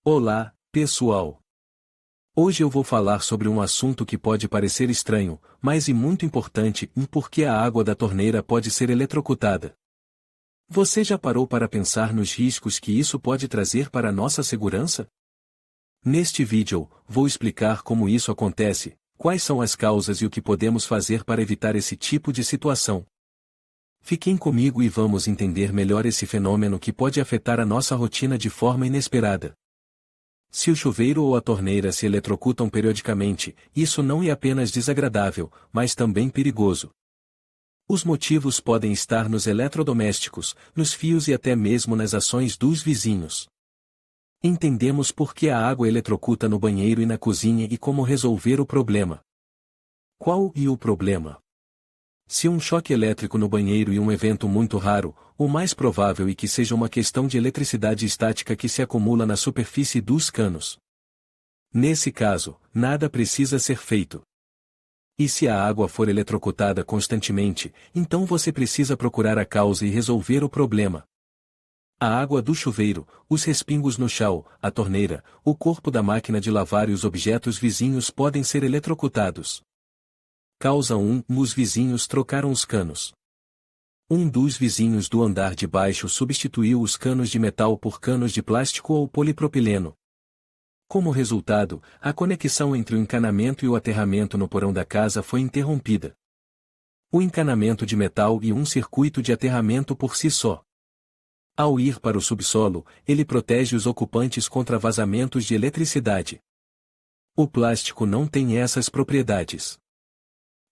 Olá, pessoal! Hoje eu vou falar sobre um assunto que pode parecer estranho, mas é muito importante, porque a água da torneira pode ser eletrocutada. Você já parou para pensar nos riscos que isso pode trazer para a nossa segurança? Neste vídeo, vou explicar como isso acontece, quais são as causas e o que podemos fazer para evitar esse tipo de situação. Fiquem comigo e vamos entender melhor esse fenômeno que pode afetar a nossa rotina de forma inesperada. Se o chuveiro ou a torneira se eletrocutam periodicamente, isso não é apenas desagradável, mas também perigoso. Os motivos podem estar nos eletrodomésticos, nos fios e até mesmo nas ações dos vizinhos. Entendemos por que a água eletrocuta no banheiro e na cozinha e como resolver o problema. Qual é o problema? Se um choque elétrico no banheiro é um evento muito raro, o mais provável é que seja uma questão de eletricidade estática que se acumula na superfície dos canos. Nesse caso, nada precisa ser feito. E se a água for eletrocutada constantemente, então você precisa procurar a causa e resolver o problema. A água do chuveiro, os respingos no chão, a torneira, o corpo da máquina de lavar e os objetos vizinhos podem ser eletrocutados. Causa 1. Os vizinhos trocaram os canos. Um dos vizinhos do andar de baixo substituiu os canos de metal por canos de plástico ou polipropileno. Como resultado, a conexão entre o encanamento e o aterramento no porão da casa foi interrompida. O encanamento de metal e um circuito de aterramento por si só. Ao ir para o subsolo, ele protege os ocupantes contra vazamentos de eletricidade. O plástico não tem essas propriedades.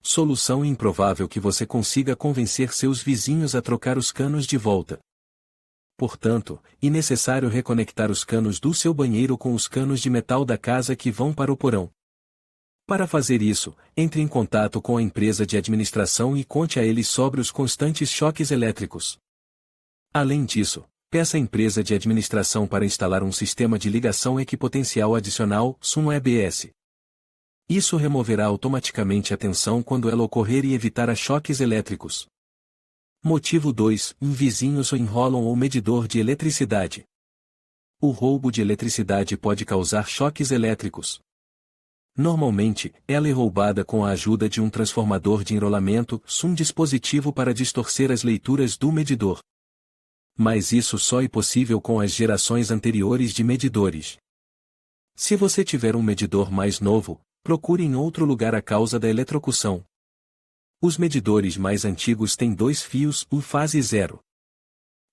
Solução improvável que você consiga convencer seus vizinhos a trocar os canos de volta. Portanto, é necessário reconectar os canos do seu banheiro com os canos de metal da casa que vão para o porão. Para fazer isso, entre em contato com a empresa de administração e conte a eles sobre os constantes choques elétricos. Além disso, peça à empresa de administração para instalar um sistema de ligação equipotencial adicional, SUM-EBS. Isso removerá automaticamente a tensão quando ela ocorrer e evitará choques elétricos. Motivo 2. Vizinhos enrolam o medidor de eletricidade. O roubo de eletricidade pode causar choques elétricos. Normalmente, ela é roubada com a ajuda de um transformador de enrolamento, um dispositivo para distorcer as leituras do medidor. Mas isso só é possível com as gerações anteriores de medidores. Se você tiver um medidor mais novo, procure em outro lugar a causa da eletrocução. Os medidores mais antigos têm 2 fios, fase 0.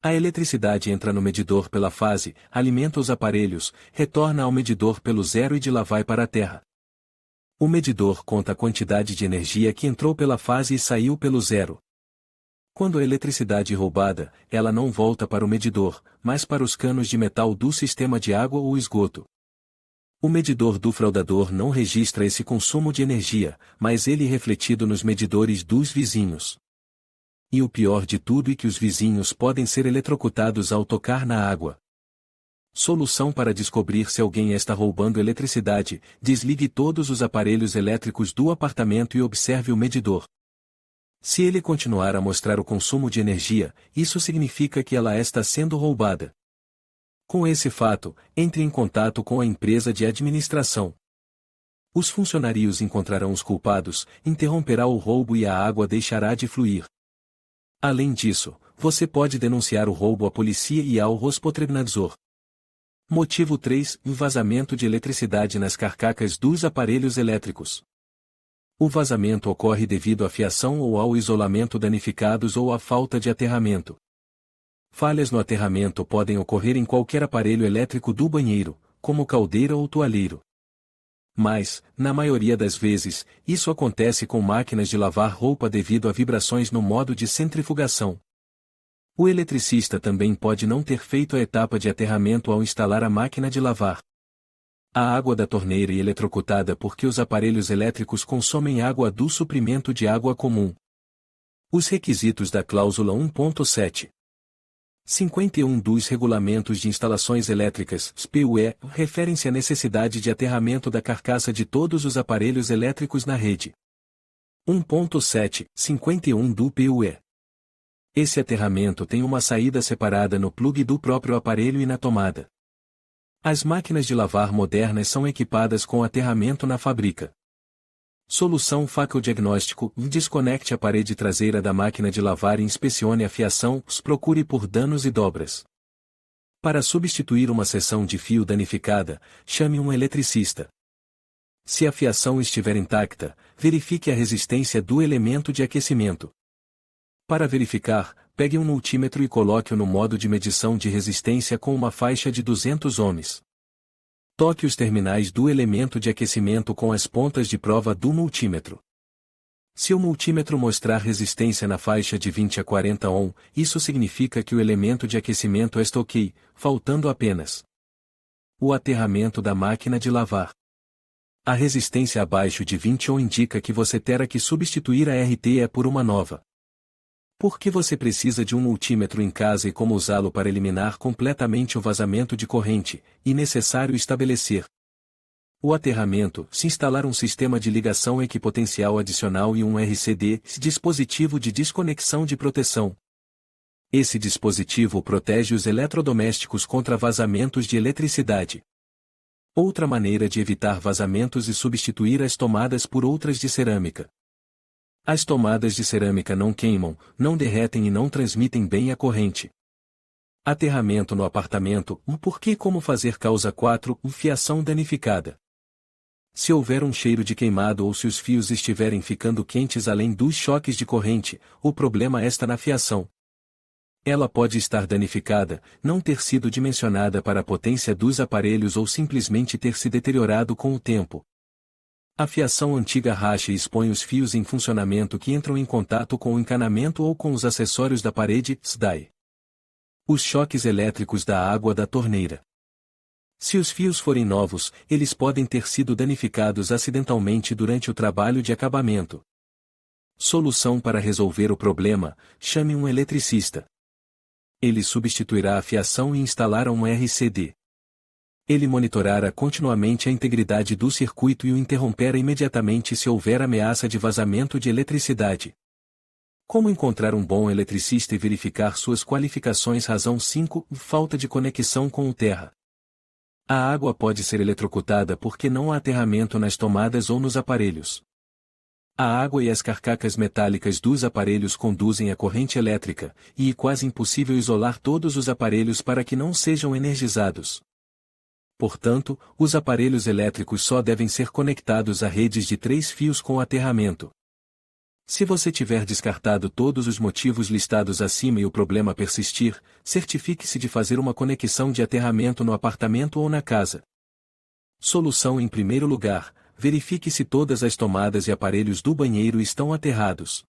A eletricidade entra no medidor pela fase, alimenta os aparelhos, retorna ao medidor pelo 0 e de lá vai para a terra. O medidor conta a quantidade de energia que entrou pela fase e saiu pelo 0. Quando a eletricidade é roubada, ela não volta para o medidor, mas para os canos de metal do sistema de água ou esgoto. O medidor do fraudador não registra esse consumo de energia, mas ele é refletido nos medidores dos vizinhos. E o pior de tudo é que os vizinhos podem ser eletrocutados ao tocar na água. Solução para descobrir se alguém está roubando eletricidade: desligue todos os aparelhos elétricos do apartamento e observe o medidor. Se ele continuar a mostrar o consumo de energia, isso significa que ela está sendo roubada. Com esse fato, entre em contato com a empresa de administração. Os funcionários encontrarão os culpados, interromperá o roubo e a água deixará de fluir. Além disso, você pode denunciar o roubo à polícia e ao Rospotrebnadzor. Motivo 3. Vazamento de eletricidade nas carcacas dos aparelhos elétricos. O vazamento ocorre devido à fiação ou ao isolamento danificados ou à falta de aterramento. Falhas no aterramento podem ocorrer em qualquer aparelho elétrico do banheiro, como caldeira ou toalheiro. Mas, na maioria das vezes, isso acontece com máquinas de lavar roupa devido a vibrações no modo de centrifugação. O eletricista também pode não ter feito a etapa de aterramento ao instalar a máquina de lavar. A água da torneira é eletrocutada porque os aparelhos elétricos consomem água do suprimento de água comum. Os requisitos da cláusula 1.7. 51 dos Regulamentos de Instalações Elétricas, SPUE, referem-se à necessidade de aterramento da carcaça de todos os aparelhos elétricos na rede. 1.7, 51 do PUE. Esse aterramento tem uma saída separada no plugue do próprio aparelho e na tomada. As máquinas de lavar modernas são equipadas com aterramento na fábrica. Solução fácil diagnóstico: desconecte a parede traseira da máquina de lavar e inspecione a fiação, procure por danos e dobras. Para substituir uma seção de fio danificada, chame um eletricista. Se a fiação estiver intacta, verifique a resistência do elemento de aquecimento. Para verificar, pegue um multímetro e coloque-o no modo de medição de resistência com uma faixa de 200 ohms. Toque os terminais do elemento de aquecimento com as pontas de prova do multímetro. Se o multímetro mostrar resistência na faixa de 20 a 40 ohm, isso significa que o elemento de aquecimento está ok, faltando apenas o aterramento da máquina de lavar. A resistência abaixo de 20 ohm indica que você terá que substituir a RTE por uma nova. Por que você precisa de um multímetro em casa e como usá-lo para eliminar completamente o vazamento de corrente, e necessário estabelecer o aterramento, se instalar um sistema de ligação equipotencial adicional e um RCD, dispositivo de desconexão de proteção. Esse dispositivo protege os eletrodomésticos contra vazamentos de eletricidade. Outra maneira de evitar vazamentos é substituir as tomadas por outras de cerâmica. As tomadas de cerâmica não queimam, não derretem e não transmitem bem a corrente. Aterramento no apartamento: por que e como fazer causa 4, fiação danificada. Se houver um cheiro de queimado ou se os fios estiverem ficando quentes além dos choques de corrente, o problema está na fiação. Ela pode estar danificada, não ter sido dimensionada para a potência dos aparelhos ou simplesmente ter se deteriorado com o tempo. A fiação antiga racha e expõe os fios em funcionamento que entram em contato com o encanamento ou com os acessórios da parede, SDAI. Os choques elétricos da água da torneira. Se os fios forem novos, eles podem ter sido danificados acidentalmente durante o trabalho de acabamento. Solução para resolver o problema: chame um eletricista. Ele substituirá a fiação e instalará um RCD. Ele monitorará continuamente a integridade do circuito e o interromperá imediatamente se houver ameaça de vazamento de eletricidade. Como encontrar um bom eletricista e verificar suas qualificações? Razão 5: falta de conexão com o terra. A água pode ser eletrocutada porque não há aterramento nas tomadas ou nos aparelhos. A água e as carcacas metálicas dos aparelhos conduzem a corrente elétrica, e é quase impossível isolar todos os aparelhos para que não sejam energizados. Portanto, os aparelhos elétricos só devem ser conectados a redes de 3 fios com aterramento. Se você tiver descartado todos os motivos listados acima e o problema persistir, certifique-se de fazer uma conexão de aterramento no apartamento ou na casa. Solução: em primeiro lugar, verifique se todas as tomadas e aparelhos do banheiro estão aterrados.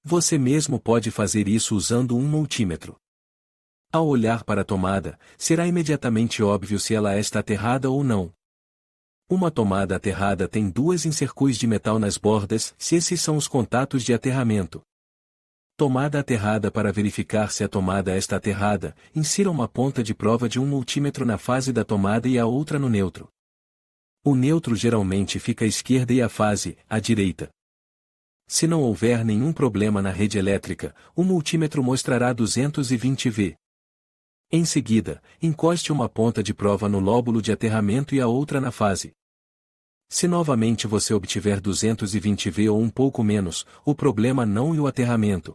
Você mesmo pode fazer isso usando um multímetro. Ao olhar para a tomada, será imediatamente óbvio se ela está aterrada ou não. Uma tomada aterrada tem 2 inserções de metal nas bordas, se esses são os contatos de aterramento. Tomada aterrada: para verificar se a tomada está aterrada, insira uma ponta de prova de um multímetro na fase da tomada e a outra no neutro. O neutro geralmente fica à esquerda e a fase, à direita. Se não houver nenhum problema na rede elétrica, o multímetro mostrará 220 V. Em seguida, encoste uma ponta de prova no lóbulo de aterramento e a outra na fase. Se novamente você obtiver 220 V ou um pouco menos, o problema não é o aterramento.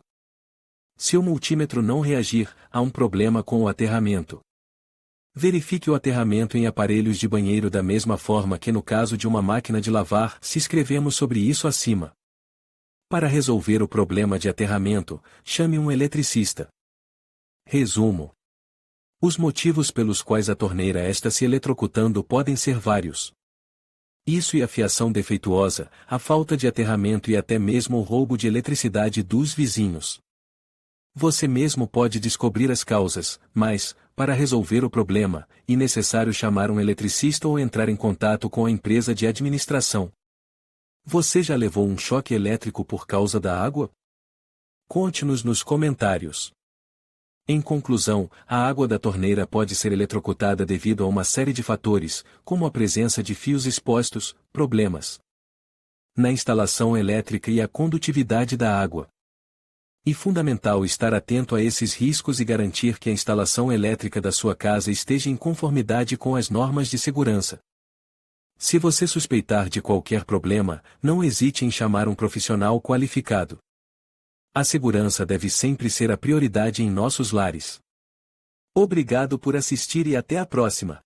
Se o multímetro não reagir, há um problema com o aterramento. Verifique o aterramento em aparelhos de banheiro da mesma forma que no caso de uma máquina de lavar, se escrevemos sobre isso acima. Para resolver o problema de aterramento, chame um eletricista. Resumo: os motivos pelos quais a torneira está se eletrocutando podem ser vários. Isso e a fiação defeituosa, a falta de aterramento e até mesmo o roubo de eletricidade dos vizinhos. Você mesmo pode descobrir as causas, mas, para resolver o problema, é necessário chamar um eletricista ou entrar em contato com a empresa de administração. Você já levou um choque elétrico por causa da água? Conte-nos nos comentários. Em conclusão, a água da torneira pode ser eletrocutada devido a uma série de fatores, como a presença de fios expostos, problemas na instalação elétrica e a condutividade da água. É fundamental estar atento a esses riscos e garantir que a instalação elétrica da sua casa esteja em conformidade com as normas de segurança. Se você suspeitar de qualquer problema, não hesite em chamar um profissional qualificado. A segurança deve sempre ser a prioridade em nossos lares. Obrigado por assistir e até a próxima.